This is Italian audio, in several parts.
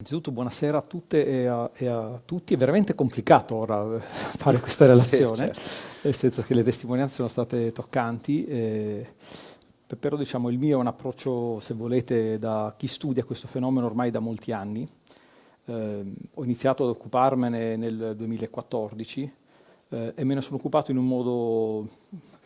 Innanzitutto buonasera a tutte e a tutti. È veramente complicato ora fare questa relazione, Certo. nel senso che le testimonianze sono state toccanti, però diciamo il mio è un approccio, se volete, da chi studia questo fenomeno ormai da molti anni. Ho iniziato ad occuparmene nel 2014 e me ne sono occupato in un modo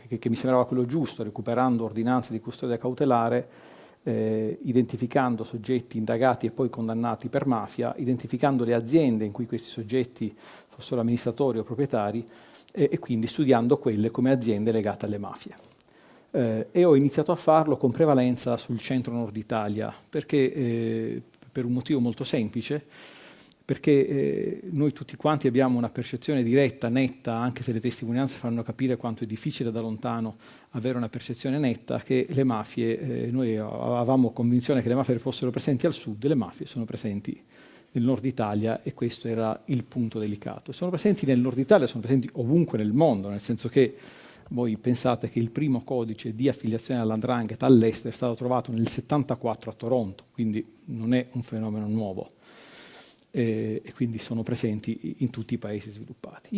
che mi sembrava quello giusto, recuperando ordinanze di custodia cautelare, identificando soggetti indagati e poi condannati per mafia, identificando le aziende in cui questi soggetti fossero amministratori o proprietari e quindi studiando quelle come aziende legate alle mafie. E ho iniziato a farlo con prevalenza sul centro-nord Italia, perché per un motivo molto semplice, perché noi tutti quanti abbiamo una percezione diretta, netta, anche se le testimonianze fanno capire quanto è difficile da lontano avere una percezione netta, che le mafie, noi avevamo convinzione che le mafie fossero presenti al sud, le mafie sono presenti nel nord Italia e questo era il punto delicato. Sono presenti nel nord Italia, sono presenti ovunque nel mondo, nel senso che voi pensate che il primo codice di affiliazione all''ndrangheta all'estero è stato trovato nel 74 a Toronto, quindi non è un fenomeno nuovo. E quindi sono presenti in tutti i paesi sviluppati.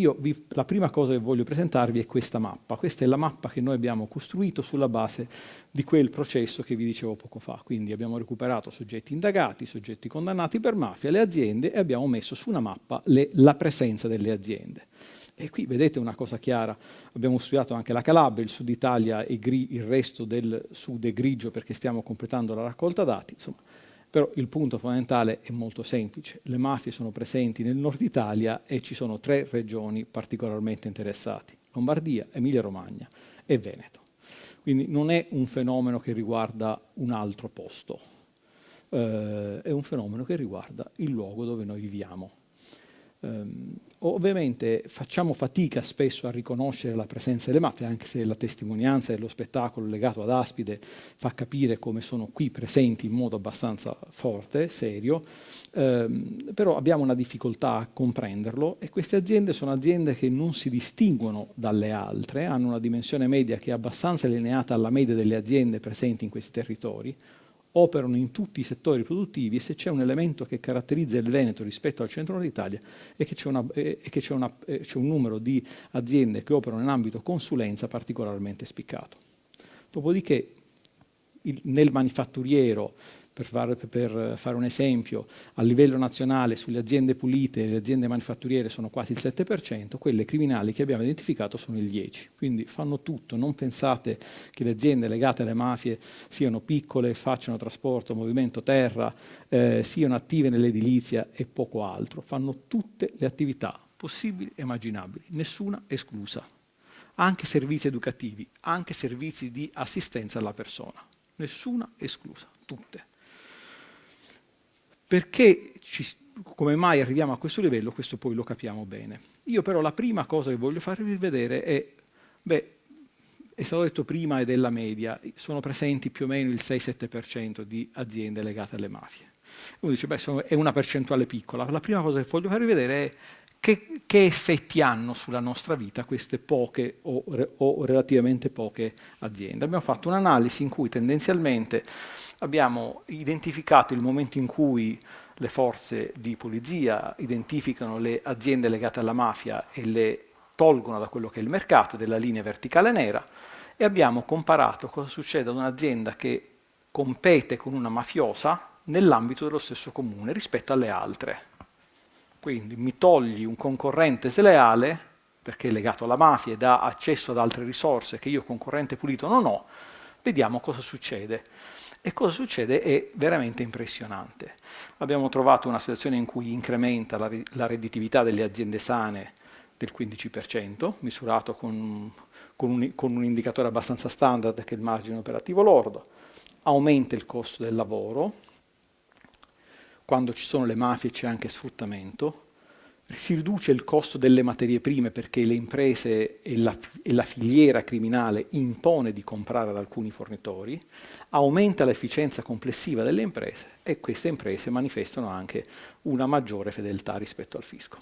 La prima cosa che voglio presentarvi è questa mappa. Questa è la mappa che noi abbiamo costruito sulla base di quel processo che vi dicevo poco fa. Quindi abbiamo recuperato soggetti indagati, soggetti condannati per mafia, le aziende e abbiamo messo su una mappa la presenza delle aziende. E qui vedete una cosa chiara, abbiamo studiato anche la Calabria, il sud Italia è il resto del sud è grigio perché stiamo completando la raccolta dati, insomma. Però il punto fondamentale è molto semplice, le mafie sono presenti nel nord Italia e ci sono 3 regioni particolarmente interessate, Lombardia, Emilia-Romagna e Veneto. Quindi non è un fenomeno che riguarda un altro posto, è un fenomeno che riguarda il luogo dove noi viviamo. Ovviamente facciamo fatica spesso a riconoscere la presenza delle mafie, anche se la testimonianza e lo spettacolo legato ad Aspide fa capire come sono qui presenti in modo abbastanza forte, serio, però abbiamo una difficoltà a comprenderlo e queste aziende sono aziende che non si distinguono dalle altre, hanno una dimensione media che è abbastanza allineata alla media delle aziende presenti in questi territori, operano in tutti i settori produttivi e se c'è un elemento che caratterizza il Veneto rispetto al centro-nord d'Italia è che c'è un numero di aziende che operano in ambito consulenza particolarmente spiccato. Dopodiché nel manifatturiero, per fare un esempio, a livello nazionale sulle aziende pulite le aziende manifatturiere sono quasi il 7%, quelle criminali che abbiamo identificato sono il 10%. Quindi fanno tutto, non pensate che le aziende legate alle mafie siano piccole, facciano trasporto, movimento terra, siano attive nell'edilizia e poco altro. Fanno tutte le attività possibili e immaginabili, nessuna esclusa. Anche servizi educativi, anche servizi di assistenza alla persona. Nessuna esclusa, tutte. Come mai arriviamo a questo livello? Questo poi lo capiamo bene. Io però la prima cosa che voglio farvi vedere è stato detto prima e della media, sono presenti più o meno il 6-7% di aziende legate alle mafie. Uno dice, è una percentuale piccola. La prima cosa che voglio farvi vedere è che effetti hanno sulla nostra vita queste poche o relativamente poche aziende. Abbiamo fatto un'analisi in cui tendenzialmente abbiamo identificato il momento in cui le forze di polizia identificano le aziende legate alla mafia e le tolgono da quello che è il mercato, della linea verticale nera, e abbiamo comparato cosa succede ad un'azienda che compete con una mafiosa nell'ambito dello stesso comune rispetto alle altre. Quindi mi togli un concorrente sleale, perché è legato alla mafia e dà accesso ad altre risorse che io concorrente pulito non ho, vediamo cosa succede. E cosa succede è veramente impressionante. Abbiamo trovato una situazione in cui incrementa la redditività delle aziende sane del 15%, misurato con un indicatore abbastanza standard che è il margine operativo lordo, aumenta il costo del lavoro, quando ci sono le mafie c'è anche sfruttamento, si riduce il costo delle materie prime perché le imprese e la filiera criminale impone di comprare ad alcuni fornitori, aumenta l'efficienza complessiva delle imprese e queste imprese manifestano anche una maggiore fedeltà rispetto al fisco.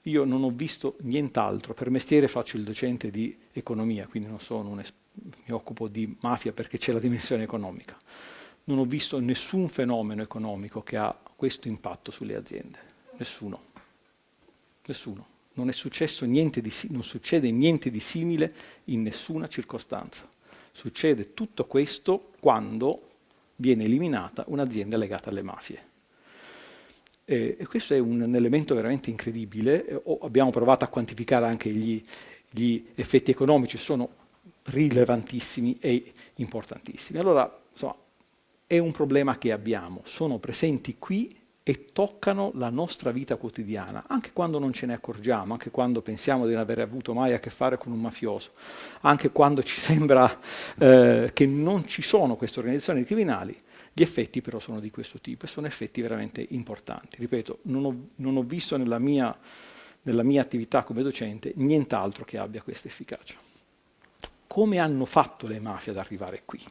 Io non ho visto nient'altro, per mestiere faccio il docente di economia, quindi mi occupo di mafia perché c'è la dimensione economica. Non ho visto nessun fenomeno economico che ha questo impatto sulle aziende? Nessuno. Nessuno. Non è successo niente non succede niente di simile in nessuna circostanza. Succede tutto questo quando viene eliminata un'azienda legata alle mafie. E questo è un elemento veramente incredibile. Abbiamo provato a quantificare anche gli effetti economici, sono rilevantissimi e importantissimi. Allora, insomma, è un problema che abbiamo, sono presenti qui e toccano la nostra vita quotidiana, anche quando non ce ne accorgiamo, anche quando pensiamo di non aver avuto mai a che fare con un mafioso, anche quando ci sembra che non ci sono queste organizzazioni criminali. Gli effetti però sono di questo tipo e sono effetti veramente importanti. Ripeto, non ho visto nella mia attività come docente nient'altro che abbia questa efficacia. Come hanno fatto le mafie ad arrivare qui?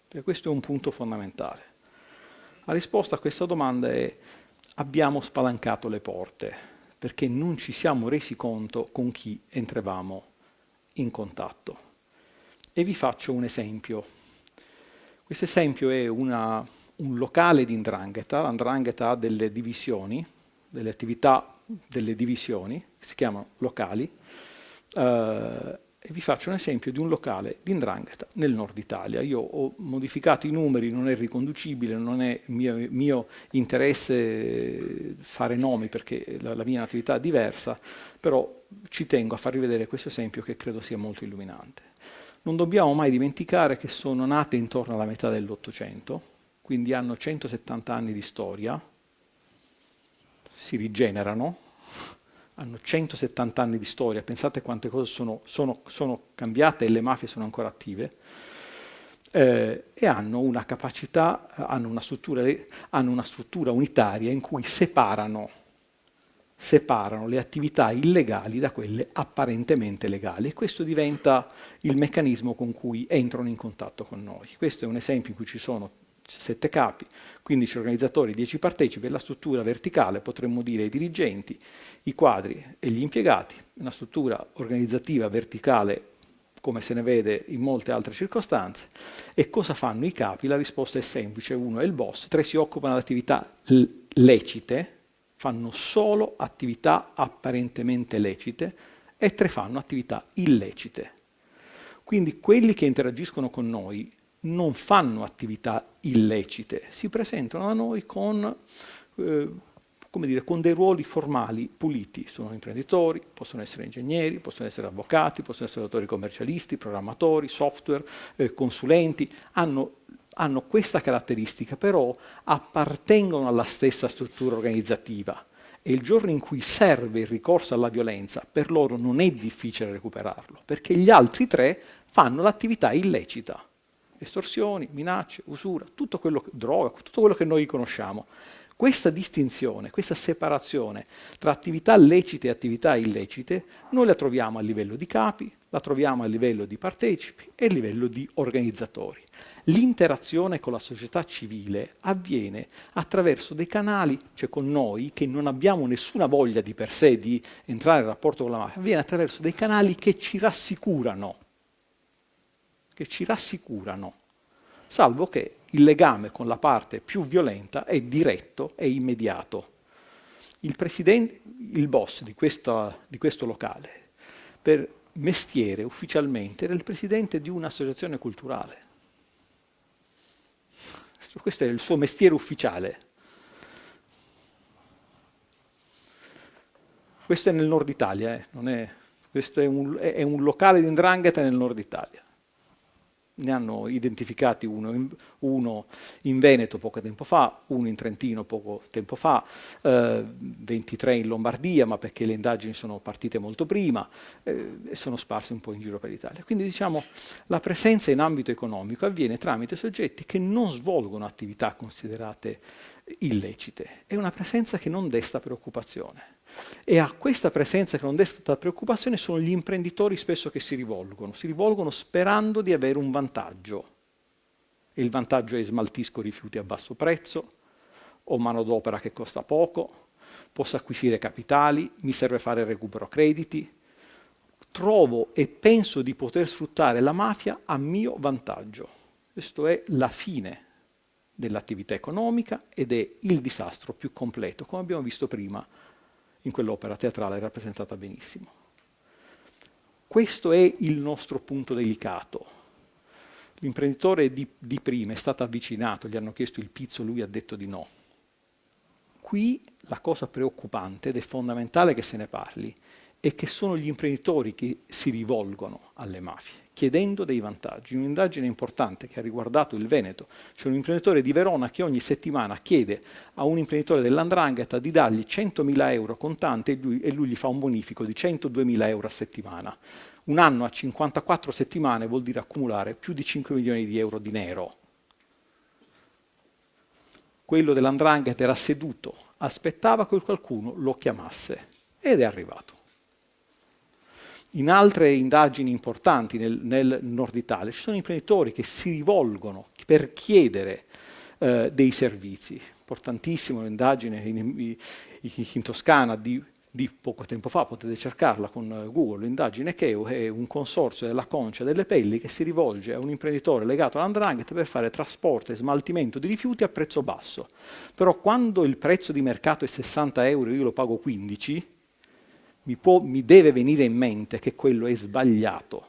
Perché questo è un punto fondamentale. La risposta a questa domanda è: abbiamo spalancato le porte, perché non ci siamo resi conto con chi entravamo in contatto. E vi faccio un esempio. Questo esempio è un locale di 'ndrangheta. La 'ndrangheta ha delle divisioni, delle attività delle divisioni, che si chiamano locali, e vi faccio un esempio di un locale di 'ndrangheta nel nord Italia. Io ho modificato i numeri, non è riconducibile, non è mio interesse fare nomi perché la mia è un'attività diversa, però ci tengo a farvi vedere questo esempio che credo sia molto illuminante. Non dobbiamo mai dimenticare che sono nate intorno alla metà dell'Ottocento, quindi hanno 170 anni di storia, si rigenerano, hanno 170 anni di storia, pensate quante cose sono cambiate e le mafie sono ancora attive, e hanno una capacità, hanno una struttura unitaria in cui separano le attività illegali da quelle apparentemente legali, e questo diventa il meccanismo con cui entrano in contatto con noi. Questo è un esempio in cui ci sono 7 capi, 15 organizzatori, 10 partecipi, e la struttura verticale, potremmo dire i dirigenti, i quadri e gli impiegati, una struttura organizzativa verticale come se ne vede in molte altre circostanze. E cosa fanno i capi? La risposta è semplice: 1 è il boss, 3 si occupano di attività lecite, fanno solo attività apparentemente lecite, e 3 fanno attività illecite. Quindi quelli che interagiscono con noi non fanno attività illecite, si presentano a noi con dei ruoli formali puliti. Sono imprenditori, possono essere ingegneri, possono essere avvocati, possono essere autori commercialisti, programmatori, software, consulenti, hanno questa caratteristica, però appartengono alla stessa struttura organizzativa, e il giorno in cui serve il ricorso alla violenza, per loro non è difficile recuperarlo, perché gli altri 3 fanno l'attività illecita. Estorsioni, minacce, usura, droga, tutto quello che noi conosciamo. Questa distinzione, questa separazione tra attività lecite e attività illecite, noi la troviamo a livello di capi, la troviamo a livello di partecipi e a livello di organizzatori. L'interazione con la società civile avviene attraverso dei canali, cioè con noi, che non abbiamo nessuna voglia di per sé di entrare in rapporto con la mafia, avviene attraverso dei canali che ci rassicurano, salvo che il legame con la parte più violenta è diretto e immediato. Il boss di questo locale, per mestiere ufficialmente, era il presidente di un'associazione culturale. Questo è il suo mestiere ufficiale. Questo è nel nord Italia, questo è un locale di 'ndrangheta nel nord Italia. Ne hanno identificati uno in Veneto poco tempo fa, uno in Trentino poco tempo fa, 23 in Lombardia, ma perché le indagini sono partite molto prima, e sono sparse un po' in giro per l'Italia. Quindi diciamo la presenza in ambito economico avviene tramite soggetti che non svolgono attività considerate illecite. È una presenza che non desta preoccupazione. E a questa presenza che non desta preoccupazione sono gli imprenditori spesso che si rivolgono sperando di avere un vantaggio. E il vantaggio è: smaltisco rifiuti a basso prezzo, ho manodopera che costa poco, posso acquisire capitali, mi serve fare recupero crediti, trovo e penso di poter sfruttare la mafia a mio vantaggio. Questo è la fine dell'attività economica ed è il disastro più completo, come abbiamo visto prima in quell'opera teatrale rappresentata benissimo. Questo è il nostro punto delicato. L'imprenditore di prima è stato avvicinato, gli hanno chiesto il pizzo, lui ha detto di no. Qui la cosa preoccupante, ed è fondamentale che se ne parli, è che sono gli imprenditori che si rivolgono alle mafie, chiedendo dei vantaggi. Un'indagine importante che ha riguardato il Veneto, c'è un imprenditore di Verona che ogni settimana chiede a un imprenditore dell''ndrangheta di dargli 100.000 euro contanti e lui gli fa un bonifico di 102.000 euro a settimana. Un anno a 54 settimane vuol dire accumulare più di 5 milioni di euro di nero. Quello dell''ndrangheta era seduto, aspettava che qualcuno lo chiamasse ed è arrivato. In altre indagini importanti nel Nord Italia ci sono imprenditori che si rivolgono per chiedere dei servizi. Importantissima un'indagine in Toscana di poco tempo fa, potete cercarla con Google, l'indagine Cheo è un consorzio della Concia delle Pelli che si rivolge a un imprenditore legato all''ndrangheta per fare trasporto e smaltimento di rifiuti a prezzo basso. Però quando il prezzo di mercato è 60 euro e io lo pago 15, mi deve venire in mente che quello è sbagliato.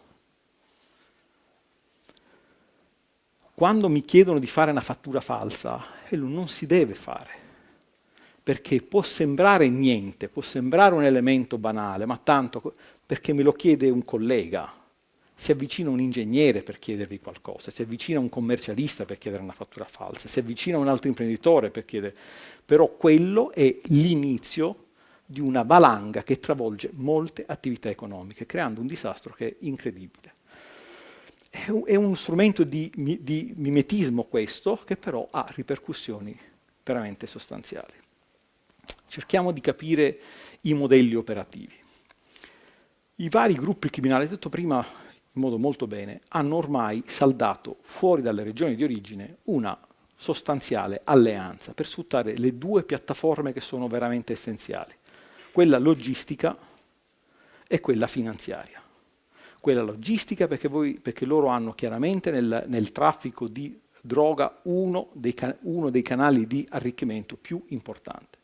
Quando mi chiedono di fare una fattura falsa, quello non si deve fare. Perché può sembrare niente, può sembrare un elemento banale, ma tanto perché me lo chiede un collega, si avvicina un ingegnere per chiedervi qualcosa, si avvicina un commercialista per chiedere una fattura falsa, si avvicina un altro imprenditore per chiedere, però quello è l'inizio di una valanga che travolge molte attività economiche, creando un disastro che è incredibile. È uno strumento di mimetismo questo, che però ha ripercussioni veramente sostanziali. Cerchiamo di capire i modelli operativi. I vari gruppi criminali, detto prima in modo molto bene, hanno ormai saldato fuori dalle regioni di origine una sostanziale alleanza per sfruttare le due piattaforme che sono veramente essenziali, quella logistica e quella finanziaria. Quella logistica perché loro hanno chiaramente nel traffico di droga uno dei canali di arricchimento più importanti.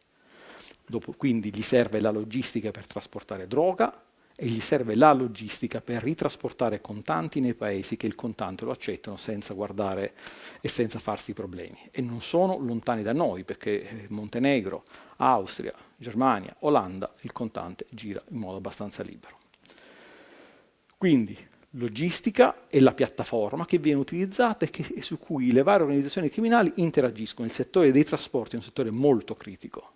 Quindi gli serve la logistica per trasportare droga e gli serve la logistica per ritrasportare contanti nei paesi che il contante lo accettano senza guardare e senza farsi problemi. E non sono lontani da noi, perché Montenegro, Austria, Germania, Olanda, il contante gira in modo abbastanza libero. Quindi logistica è la piattaforma che viene utilizzata e su cui le varie organizzazioni criminali interagiscono. Il settore dei trasporti è un settore molto critico.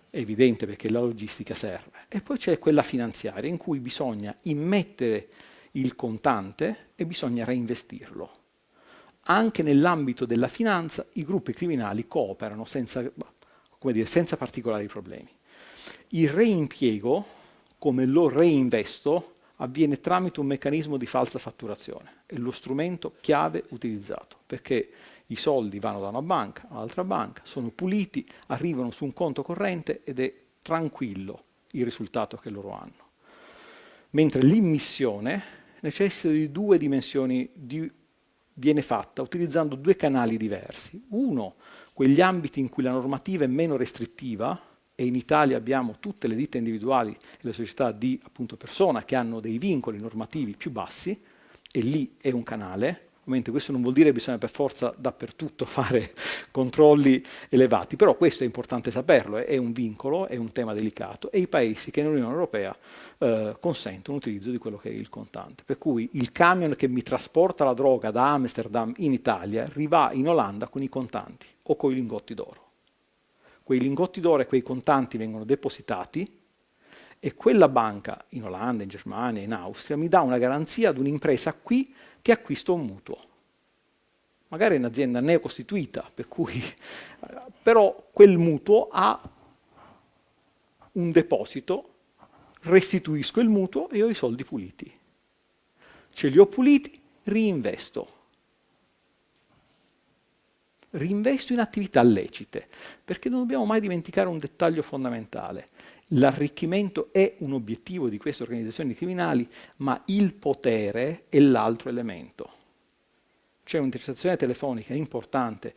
È evidente perché la logistica serve. E poi c'è quella finanziaria in cui bisogna immettere il contante e bisogna reinvestirlo. Anche nell'ambito della finanza i gruppi criminali cooperano senza particolari problemi. Il reimpiego, come lo reinvesto, avviene tramite un meccanismo di falsa fatturazione. È lo strumento chiave utilizzato, perché i soldi vanno da una banca all'altra banca, sono puliti, arrivano su un conto corrente ed è tranquillo il risultato che loro hanno. Mentre l'immissione necessita di due dimensioni, viene fatta utilizzando due canali diversi. Uno, quegli ambiti in cui la normativa è meno restrittiva, e in Italia abbiamo tutte le ditte individuali e le società di appunto persona che hanno dei vincoli normativi più bassi, e lì è un canale. Ovviamente questo non vuol dire che bisogna per forza dappertutto fare controlli elevati, però questo è importante saperlo, è un vincolo, è un tema delicato, e i paesi che nell'Unione Europea consentono l'utilizzo di quello che è il contante. Per cui il camion che mi trasporta la droga da Amsterdam in Italia arriva in Olanda con i contanti o con i lingotti d'oro. Quei lingotti d'oro e quei contanti vengono depositati e quella banca in Olanda, in Germania, in Austria mi dà una garanzia ad un'impresa qui che acquista un mutuo. Magari è un'azienda neocostituita, per cui però quel mutuo ha un deposito, restituisco il mutuo e ho i soldi puliti. Ce li ho puliti, reinvesto. Reinvesto in attività lecite, perché non dobbiamo mai dimenticare un dettaglio fondamentale. L'arricchimento è un obiettivo di queste organizzazioni criminali, ma il potere è l'altro elemento. C'è un'intercettazione telefonica importante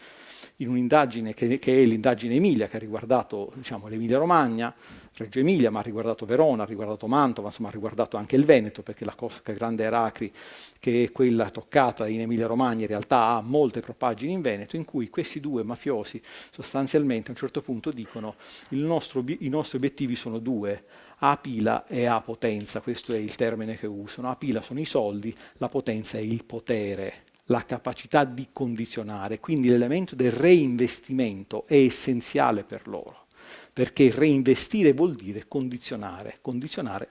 in un'indagine che è l'indagine Emilia, che ha riguardato, diciamo, l'Emilia-Romagna, Reggio Emilia, ma ha riguardato Verona, ha riguardato Mantova, insomma ha riguardato anche il Veneto, perché la Cosca Grande Eracri, che è quella toccata in Emilia-Romagna, in realtà ha molte propaggini in Veneto, in cui questi due mafiosi sostanzialmente a un certo punto dicono i nostri obiettivi sono due, A pila e A potenza, questo è il termine che usano. A pila sono i soldi, la potenza è il potere, la capacità di condizionare, quindi l'elemento del reinvestimento è essenziale per loro, perché reinvestire vuol dire condizionare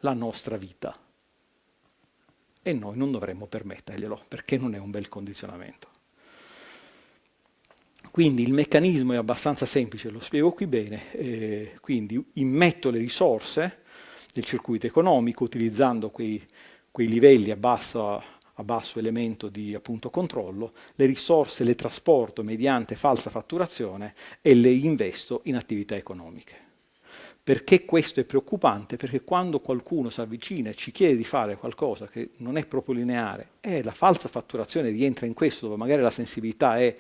la nostra vita. E noi non dovremmo permetterglielo, perché non è un bel condizionamento. Quindi il meccanismo è abbastanza semplice, lo spiego qui bene, quindi immetto le risorse del circuito economico utilizzando quei livelli a basso elemento di appunto controllo, le risorse le trasporto mediante falsa fatturazione e le investo in attività economiche. Perché questo è preoccupante? Perché quando qualcuno si avvicina e ci chiede di fare qualcosa che non è proprio lineare e la falsa fatturazione rientra in questo, dove magari la sensibilità è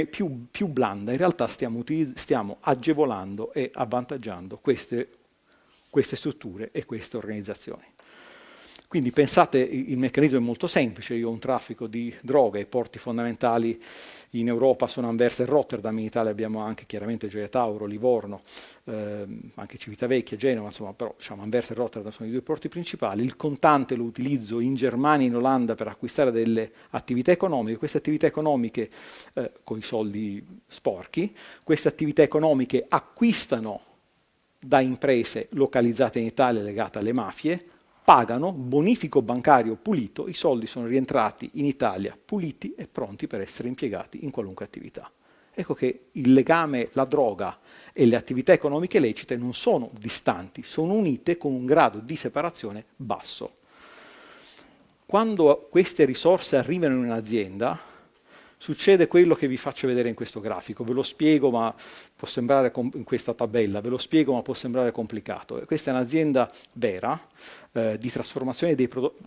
più blanda, in realtà stiamo agevolando e avvantaggiando queste strutture e queste organizzazioni. Quindi pensate, il meccanismo è molto semplice, io ho un traffico di droga, i porti fondamentali in Europa sono Anversa e Rotterdam, in Italia abbiamo anche chiaramente Gioia Tauro, Livorno, anche Civitavecchia, Genova, insomma, però diciamo, Anversa e Rotterdam sono i due porti principali. Il contante lo utilizzo in Germania e in Olanda per acquistare delle attività economiche, queste attività economiche con i soldi sporchi, queste attività economiche acquistano da imprese localizzate in Italia legate alle mafie, pagano bonifico bancario pulito, i soldi sono rientrati in Italia puliti e pronti per essere impiegati in qualunque attività. Ecco che il legame, la droga e le attività economiche lecite non sono distanti, sono unite con un grado di separazione basso. Quando queste risorse arrivano in un'azienda, succede quello che vi faccio vedere in questo grafico, ve lo spiego ma può sembrare in questa tabella, ve lo spiego ma può sembrare complicato. Questa è un'azienda vera di trasformazione dei prodotti,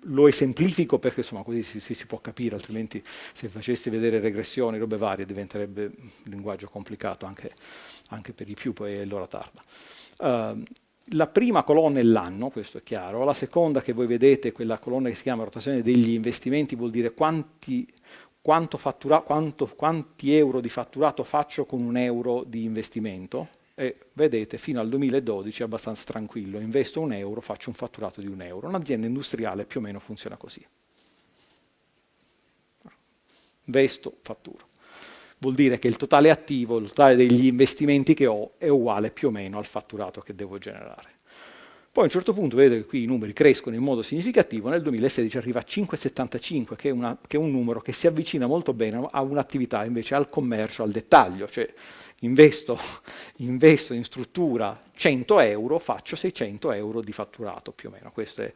lo esemplifico perché insomma così si può capire, altrimenti se facessi vedere regressioni, robe varie, diventerebbe un linguaggio complicato anche per i più, poi è l'ora tarda. La prima colonna è l'anno, questo è chiaro, la seconda che voi vedete, quella colonna che si chiama rotazione degli investimenti, vuol dire quanti euro di fatturato faccio con un euro di investimento e vedete fino al 2012 è abbastanza tranquillo, investo un euro, faccio un fatturato di un euro. Un'azienda industriale più o meno funziona così. Investo, fatturo. Vuol dire che il totale attivo, il totale degli investimenti che ho è uguale più o meno al fatturato che devo generare. Poi a un certo punto vedete che qui i numeri crescono in modo significativo, nel 2016 arriva a 5,75 che è un numero che si avvicina molto bene a un'attività invece al commercio, al dettaglio, cioè investo in struttura 100 euro, faccio 600 euro di fatturato più o meno, questo è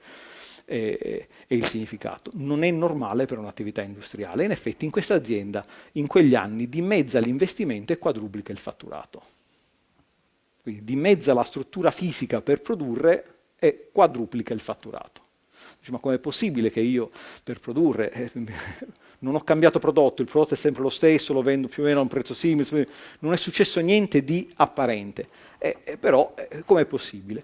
il significato. Non è normale per un'attività industriale, in effetti in questa azienda in quegli anni dimezza l'investimento e quadruplica il fatturato. Quindi dimezza la struttura fisica per produrre e quadruplica il fatturato. Dici, ma com'è possibile che io per produrre non ho cambiato prodotto, il prodotto è sempre lo stesso, lo vendo più o meno a un prezzo simile, non è successo niente di apparente. Però com'è possibile?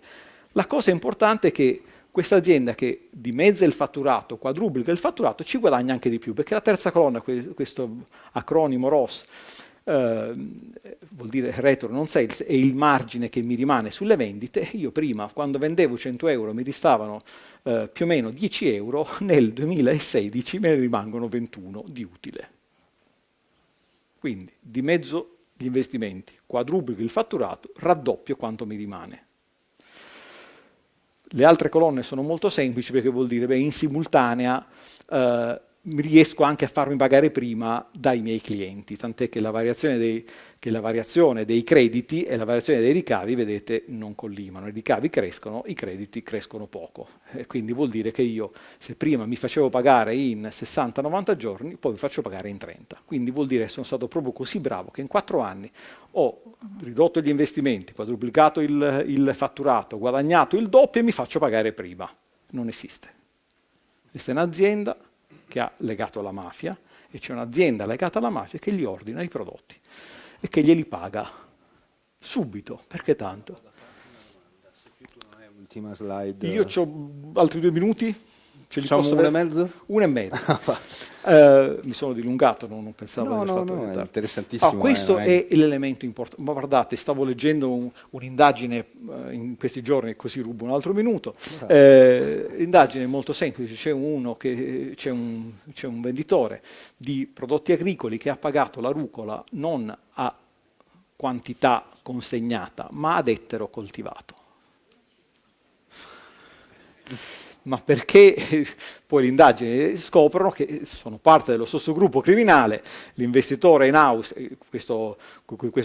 La cosa importante è che questa azienda che dimezza il fatturato, quadruplica il fatturato, ci guadagna anche di più, perché la terza colonna, questo acronimo ROS, vuol dire Return on Sales, è il margine che mi rimane sulle vendite. Io prima, quando vendevo 100 euro, mi ristavano più o meno 10 euro, nel 2016 me ne rimangono 21 di utile. Quindi dimezzo gli investimenti, quadruplico il fatturato, raddoppio quanto mi rimane. Le altre colonne sono molto semplici perché vuol dire, in simultanea riesco anche a farmi pagare prima dai miei clienti, tant'è che la variazione dei crediti e la variazione dei ricavi, vedete, non collimano. I ricavi crescono, i crediti crescono poco. E quindi vuol dire che io, se prima mi facevo pagare in 60-90 giorni, poi mi faccio pagare in 30. Quindi vuol dire che sono stato proprio così bravo che in 4 anni ho ridotto gli investimenti, quadruplicato il fatturato, guadagnato il doppio e mi faccio pagare prima. Non esiste. Questa è un'azienda che ha legato alla mafia e c'è un'azienda legata alla mafia che gli ordina i prodotti e che glieli paga subito, perché tanto. Se più tu non hai un'ultima slide. Io ho altri 2 minuti, ce li Facciamo posso uno e avere? mezzo? 1 e mezzo. Mi sono dilungato, non pensavo No, di no, essere stato no, è tardi. interessantissimo. Questo non è- è l'elemento importante. Ma guardate, stavo leggendo un'indagine in questi giorni, così rubo un altro minuto. Indagine molto semplice, c'è un venditore di prodotti agricoli che ha pagato la rucola non a quantità consegnata, ma ad ettaro coltivato. Ma perché poi l'indagine scoprono che sono parte dello stesso gruppo criminale, l'investitore in house, questo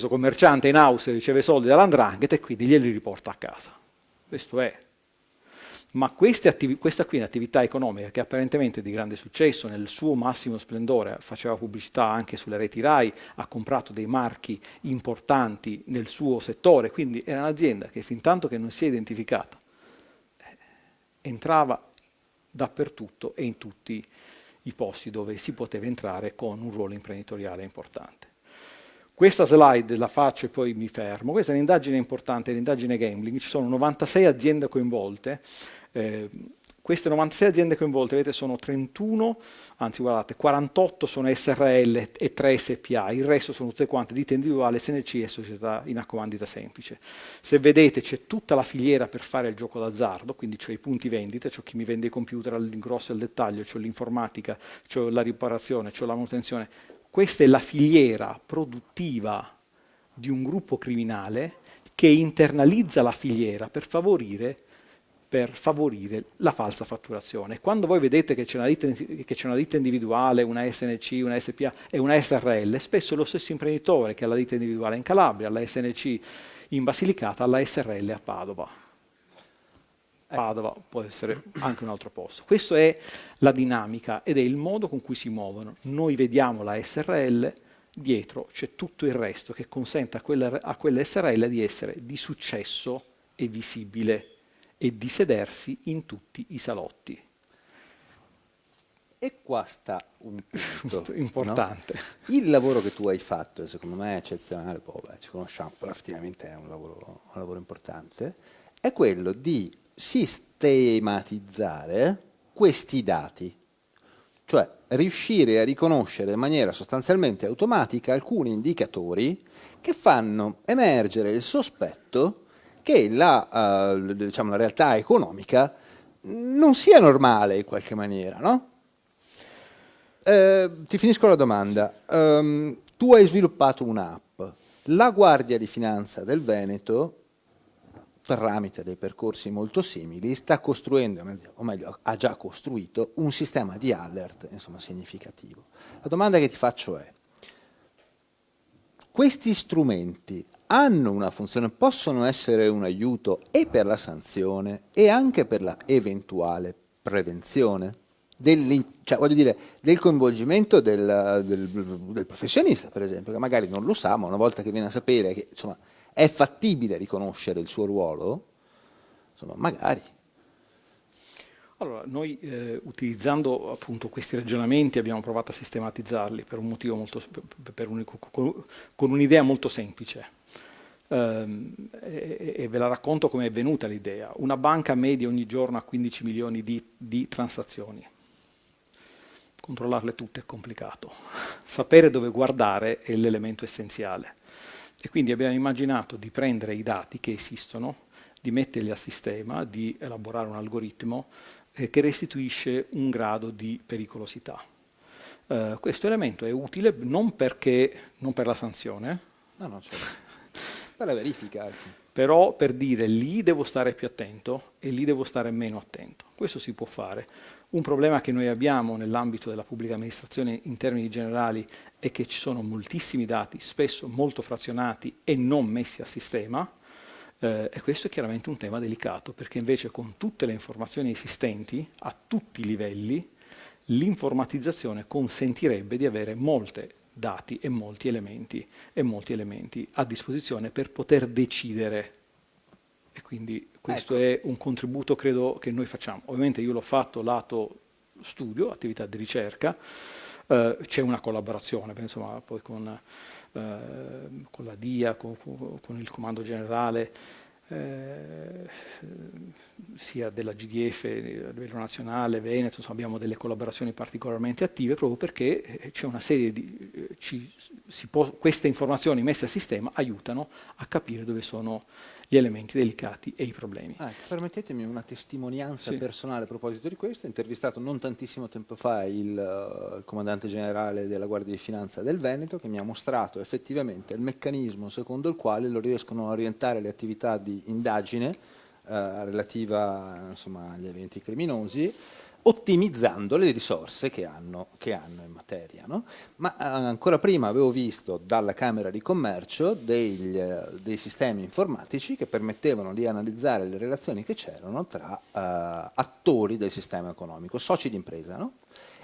commerciante in house riceve soldi dall''ndrangheta e quindi glieli riporta a casa. Questo è. Ma questa qui è un'attività economica che apparentemente è di grande successo, nel suo massimo splendore, faceva pubblicità anche sulle reti RAI, ha comprato dei marchi importanti nel suo settore, quindi era un'azienda che fin tanto che non si è identificata entrava dappertutto e in tutti i posti dove si poteva entrare con un ruolo imprenditoriale importante. Questa slide la faccio e poi mi fermo. Questa è un'indagine importante, l'indagine Gambling. Ci sono 96 aziende coinvolte. Queste 96 aziende coinvolte, vedete, sono 31, anzi guardate, 48 sono SRL e 3 SPA, il resto sono tutte quante ditte individuali, SNC e società in accomandita semplice. Se vedete c'è tutta la filiera per fare il gioco d'azzardo, quindi c'ho i punti vendita, c'ho chi mi vende i computer all'ingrosso e al dettaglio, c'ho l'informatica, c'ho la riparazione, c'ho la manutenzione. Questa è la filiera produttiva di un gruppo criminale che internalizza la filiera per favorire la falsa fatturazione. Quando voi vedete che c'è una ditta individuale, una SNC, una SPA e una SRL, spesso è lo stesso imprenditore che ha la ditta individuale in Calabria, la SNC in Basilicata, la SRL a Padova. Padova può essere anche un altro posto. Questa è la dinamica ed è il modo con cui si muovono. Noi vediamo la SRL, dietro c'è tutto il resto che consente a quella SRL di essere di successo e visibile e di sedersi in tutti i salotti. E qua sta un punto importante. No? Il lavoro che tu hai fatto, secondo me è eccezionale, poi ci conosciamo, però effettivamente è un lavoro importante, è quello di sistematizzare questi dati, cioè riuscire a riconoscere in maniera sostanzialmente automatica alcuni indicatori che fanno emergere il sospetto che la realtà economica non sia normale in qualche maniera, no? Ti finisco la domanda. Tu hai sviluppato un'app. La Guardia di Finanza del Veneto, tramite dei percorsi molto simili, sta costruendo, o meglio, ha già costruito un sistema di alert, insomma, significativo. La domanda che ti faccio è: questi strumenti hanno una funzione, possono essere un aiuto e per la sanzione e anche per la eventuale prevenzione? Cioè, voglio dire, del coinvolgimento del professionista, per esempio, che magari non lo sa, ma una volta che viene a sapere che insomma, è fattibile riconoscere il suo ruolo, insomma, magari. Allora, noi utilizzando appunto questi ragionamenti abbiamo provato a sistematizzarli per un motivo con un'idea molto semplice. E ve la racconto come è venuta l'idea. Una banca media ogni giorno ha 15 milioni di transazioni. Controllarle tutte è complicato. Sapere dove guardare è l'elemento essenziale. E quindi abbiamo immaginato di prendere i dati che esistono, di metterli a sistema, di elaborare un algoritmo che restituisce un grado di pericolosità. Questo elemento è utile non per la sanzione, No, certo. Per la verifica. però per dire lì devo stare più attento e lì devo stare meno attento. Questo si può fare. Un problema che noi abbiamo nell'ambito della pubblica amministrazione in termini generali è che ci sono moltissimi dati, spesso molto frazionati e non messi a sistema, e questo è chiaramente un tema delicato, perché invece con tutte le informazioni esistenti, a tutti i livelli, l'informatizzazione consentirebbe di avere molti dati e molti elementi a disposizione per poter decidere. E quindi questo è un contributo, credo, che noi facciamo. Ovviamente io l'ho fatto lato studio, attività di ricerca, c'è una collaborazione, insomma, poi con la DIA, con il Comando Generale, sia della GDF a livello nazionale, Veneto, insomma, abbiamo delle collaborazioni particolarmente attive proprio perché c'è una serie di... queste informazioni messe a sistema aiutano a capire dove sono gli elementi delicati e i problemi. Permettetemi una testimonianza Sì. personale a proposito di questo. Ho intervistato non tantissimo tempo fa il comandante generale della Guardia di Finanza del Veneto, che mi ha mostrato effettivamente il meccanismo secondo il quale loro riescono a orientare le attività di indagine relativa, insomma, agli eventi criminosi, ottimizzando le risorse che hanno in materia, no? Ma ancora prima avevo visto dalla Camera di Commercio dei sistemi informatici che permettevano di analizzare le relazioni che c'erano tra attori del sistema economico, soci d'impresa, no?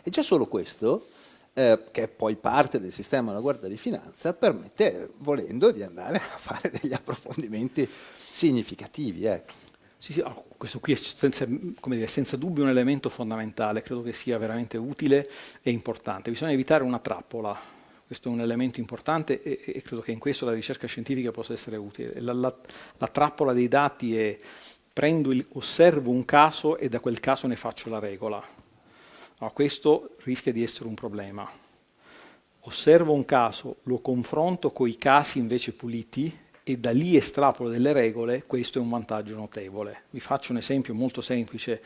E già solo questo, che è poi parte del sistema della Guardia di Finanza, permette, volendo, di andare a fare degli approfondimenti significativi, ecco. Sì, questo qui è senza dubbio un elemento fondamentale, credo che sia veramente utile e importante. Bisogna evitare una trappola, questo è un elemento importante e credo che in questo la ricerca scientifica possa essere utile. La trappola dei dati è osservo un caso e da quel caso ne faccio la regola. Allora, questo rischia di essere un problema. Osservo un caso, lo confronto con i casi invece puliti e da lì estrapolo delle regole, questo è un vantaggio notevole. Vi faccio un esempio molto semplice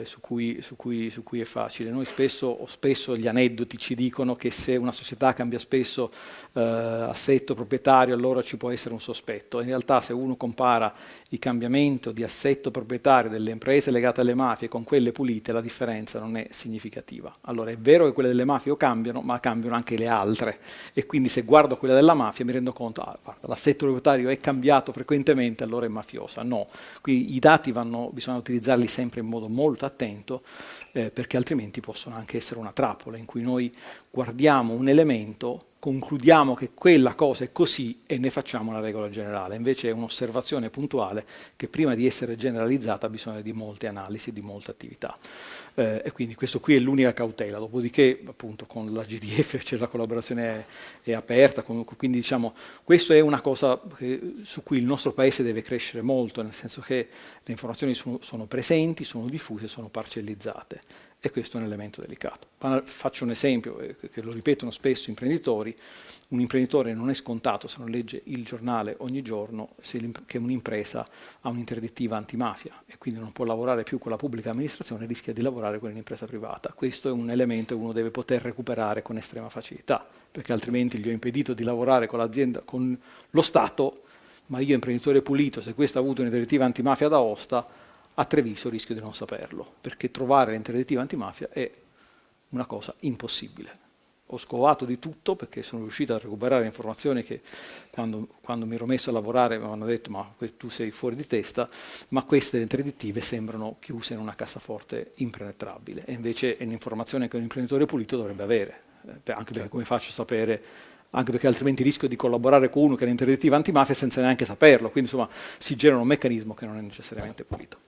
su cui è facile. Noi spesso gli aneddoti ci dicono che se una società cambia spesso assetto proprietario allora ci può essere un sospetto. In realtà se uno compara il cambiamento di assetto proprietario delle imprese legate alle mafie con quelle pulite, la differenza non è significativa. Allora è vero che quelle delle mafie cambiano, ma cambiano anche le altre e quindi se guardo quella della mafia mi rendo conto guarda, l'assetto proprietario è cambiato frequentemente, allora è mafiosa. No, quindi i dati bisogna utilizzarli sempre in modo molto attento perché altrimenti possono anche essere una trappola in cui noi guardiamo un elemento, concludiamo che quella cosa è così e ne facciamo una regola generale. Invece è un'osservazione puntuale che prima di essere generalizzata ha bisogno di molte analisi, di molta attività. E quindi questo qui è l'unica cautela, dopodiché appunto con la GDF c'è la collaborazione è aperta, quindi diciamo questo è una cosa su cui il nostro paese deve crescere molto, nel senso che le informazioni sono presenti, sono diffuse, sono parcellizzate e questo è un elemento delicato. Faccio un esempio che lo ripetono spesso imprenditori. Un imprenditore non è scontato se non legge il giornale ogni giorno che un'impresa ha un'interdittiva antimafia e quindi non può lavorare più con la pubblica amministrazione, rischia di lavorare con un'impresa privata. Questo è un elemento che uno deve poter recuperare con estrema facilità, perché altrimenti gli ho impedito di lavorare con l'azienda, con lo Stato, ma io imprenditore pulito, se questo ha avuto un'interdittiva antimafia ad Aosta, a Treviso rischio di non saperlo, perché trovare l'interdittiva antimafia è una cosa impossibile. Ho scovato di tutto perché sono riuscito a recuperare informazioni che quando mi ero messo a lavorare mi hanno detto ma tu sei fuori di testa, ma queste interdittive sembrano chiuse in una cassaforte impenetrabile e invece è un'informazione che un imprenditore pulito dovrebbe avere, anche perché come faccio a sapere, anche perché altrimenti rischio di collaborare con uno che è un'interdittiva antimafia senza neanche saperlo, quindi insomma si genera un meccanismo che non è necessariamente pulito.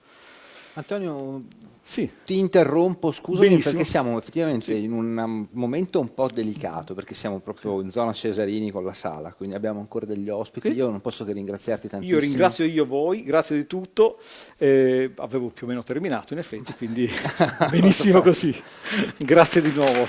Antonio, sì. Ti interrompo, scusami. Benissimo. Perché siamo effettivamente in un momento un po' delicato, perché siamo proprio in zona Cesarini con la sala, quindi abbiamo ancora degli ospiti. Io non posso che ringraziarti tantissimo. Io ringrazio voi, grazie di tutto, avevo più o meno terminato in effetti, quindi benissimo così. Grazie di nuovo.